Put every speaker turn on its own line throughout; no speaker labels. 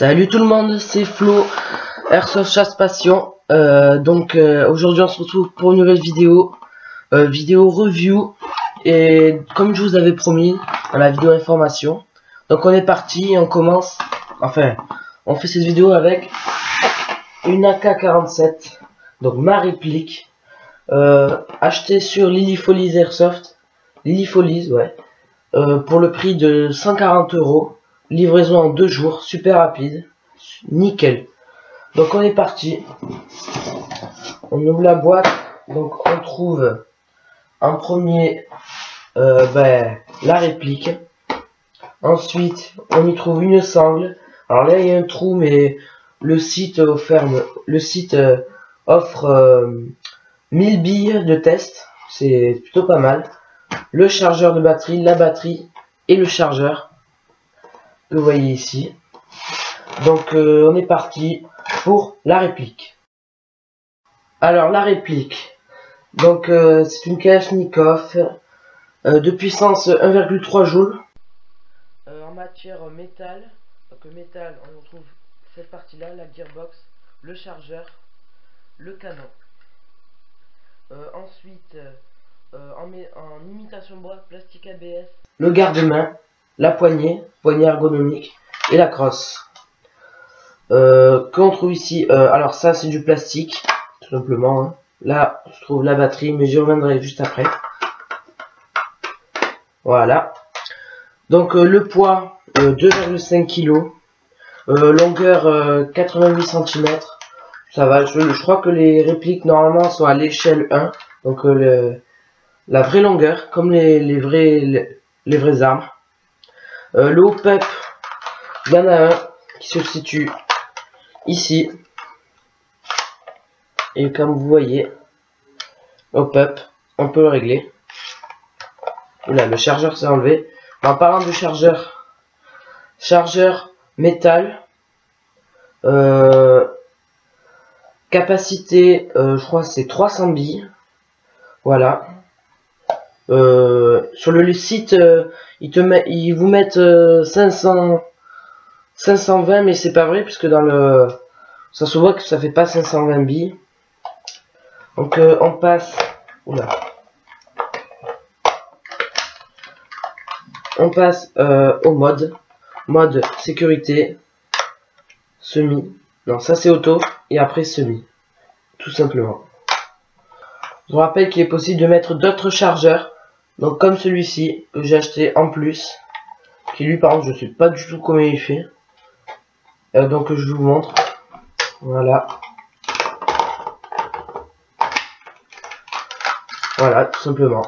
Salut tout le monde, c'est Flo, Airsoft Chasse Passion. Aujourd'hui on se retrouve pour une nouvelle vidéo, vidéo review. Et comme je vous avais promis dans la vidéo information, donc on est parti et on commence, on fait cette vidéo avec une AK-47, donc ma réplique, achetée sur Lily Follies Airsoft, Lily Follies, ouais, pour le prix de 140 €. Livraison en 2 jours, super rapide, nickel. Donc on est parti. On ouvre la boîte, donc on trouve en premier la réplique. Ensuite, on y trouve une sangle. Alors là, il y a un trou, mais le site offre 1000 billes de test. C'est plutôt pas mal. Le chargeur de batterie, la batterie et le chargeur. Que vous voyez ici. Donc on est parti pour la réplique. Alors la réplique, donc c'est une Kalachnikov de puissance 1,3 joules en matière métal. Donc métal, on retrouve cette partie là, la gearbox, le chargeur, le canon. Ensuite en imitation bois, plastique ABS, le garde-main, la poignée ergonomique et la crosse. Qu'on trouve ici, alors ça c'est du plastique tout simplement, hein. Là je trouve la batterie, mais j'y reviendrai juste après. Voilà, donc le poids 2,5 kg, longueur 88 cm. Ça va, je crois que les répliques normalement sont à l'échelle 1, donc la vraie longueur comme les vraies armes. Le hop-up, il y en a un qui se situe ici, et comme vous voyez, hop-up, on peut le régler. Là, le chargeur s'est enlevé. En parlant du chargeur métal, capacité, je crois c'est 300 billes. Voilà. Sur le site, ils vous mettent 520, mais c'est pas vrai puisque ça se voit que ça fait pas 520 billes. Donc on passe, au mode sécurité, semi. Non, ça c'est auto et après semi, tout simplement. Je vous rappelle qu'il est possible de mettre d'autres chargeurs, donc comme celui-ci que j'ai acheté en plus, qui lui par contre je sais pas du tout comment il fait. Donc je vous montre. Voilà. Voilà, tout simplement.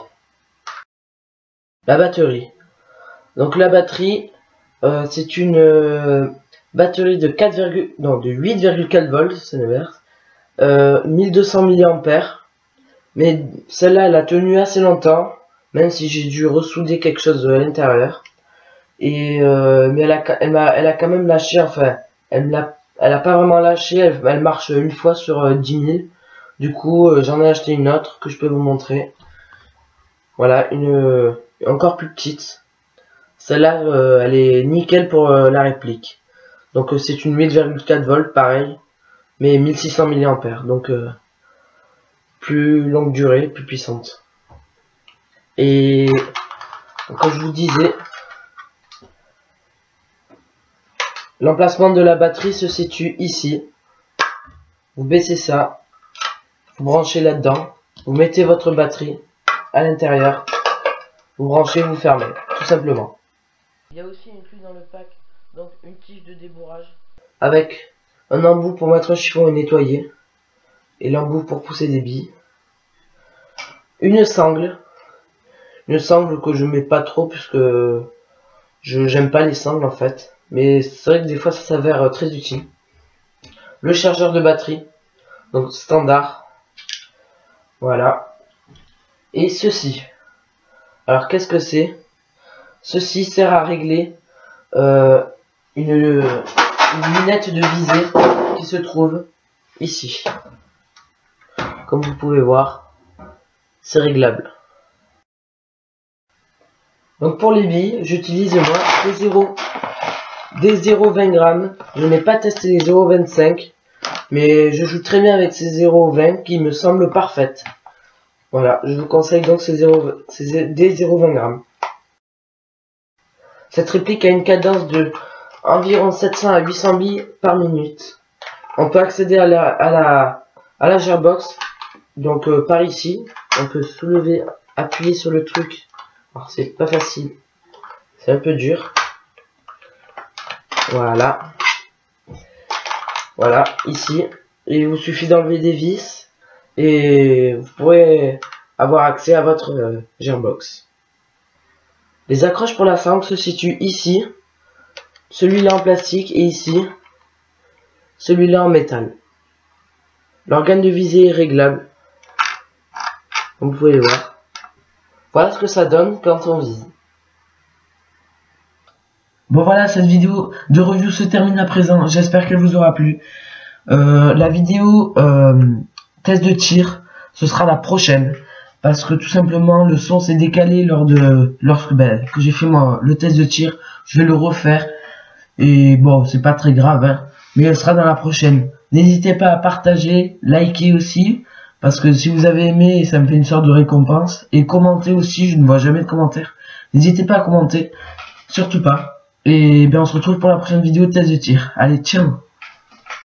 La batterie. Donc la batterie, c'est une batterie de 8,4 volts, c'est l'inverse. 1200 mAh. Mais celle-là, elle a tenu assez longtemps, même si j'ai dû ressouder quelque chose à l'intérieur. Et mais elle a quand même lâché, enfin, elle a pas vraiment lâché, elle marche une fois sur 10 000. Du coup, j'en ai acheté une autre que je peux vous montrer. Voilà, une encore plus petite. Celle-là, elle est nickel pour la réplique. Donc c'est une 8,4 volts, pareil, mais 1600 mAh. Donc plus longue durée, plus puissante. Et comme je vous disais, l'emplacement de la batterie se situe ici. Vous baissez ça, vous branchez là-dedans, vous mettez votre batterie à l'intérieur, vous branchez, vous fermez, tout simplement. Il y a aussi inclus dans le pack donc une tige de débourrage avec un embout pour mettre un chiffon et nettoyer, et l'embout pour pousser des billes. Une sangle que je mets pas trop puisque j'aime pas les sangles en fait, mais c'est vrai que des fois ça s'avère très utile. Le chargeur de batterie, donc standard, voilà. Et ceci, alors qu'est-ce que c'est? Ceci sert à régler une lunette de visée qui se trouve ici. Comme vous pouvez voir, c'est réglable. Donc pour les billes, j'utilise moi les des 0,20 grammes. Je n'ai pas testé les 0,25, mais je joue très bien avec ces 0,20 qui me semblent parfaites. Voilà, je vous conseille donc des 0,20 grammes. Cette réplique a une cadence de environ 700 à 800 billes par minute. On peut accéder à la Gearbox, donc par ici. On peut soulever, appuyer sur le truc. Alors c'est pas facile, c'est un peu dur. Voilà. Voilà, ici. Et il vous suffit d'enlever des vis et vous pourrez avoir accès à votre Gearbox. Les accroches pour la sangle se situent ici, celui-là en plastique et ici, celui-là en métal. L'organe de visée est réglable, comme vous pouvez le voir. Voilà ce que ça donne quand on vise. Bon voilà, cette vidéo de review se termine à présent, j'espère qu'elle vous aura plu. La vidéo test de tir, ce sera la prochaine. Parce que tout simplement le son s'est décalé lorsque que j'ai fait moi le test de tir. Je vais le refaire. Et bon, c'est pas très grave, hein, mais elle sera dans la prochaine. N'hésitez pas à partager, liker aussi. Parce que si vous avez aimé, ça me fait une sorte de récompense. Et commenter aussi, je ne vois jamais de commentaires. N'hésitez pas à commenter. Surtout pas. Et ben on se retrouve pour la prochaine vidéo de test de tir. Allez, ciao.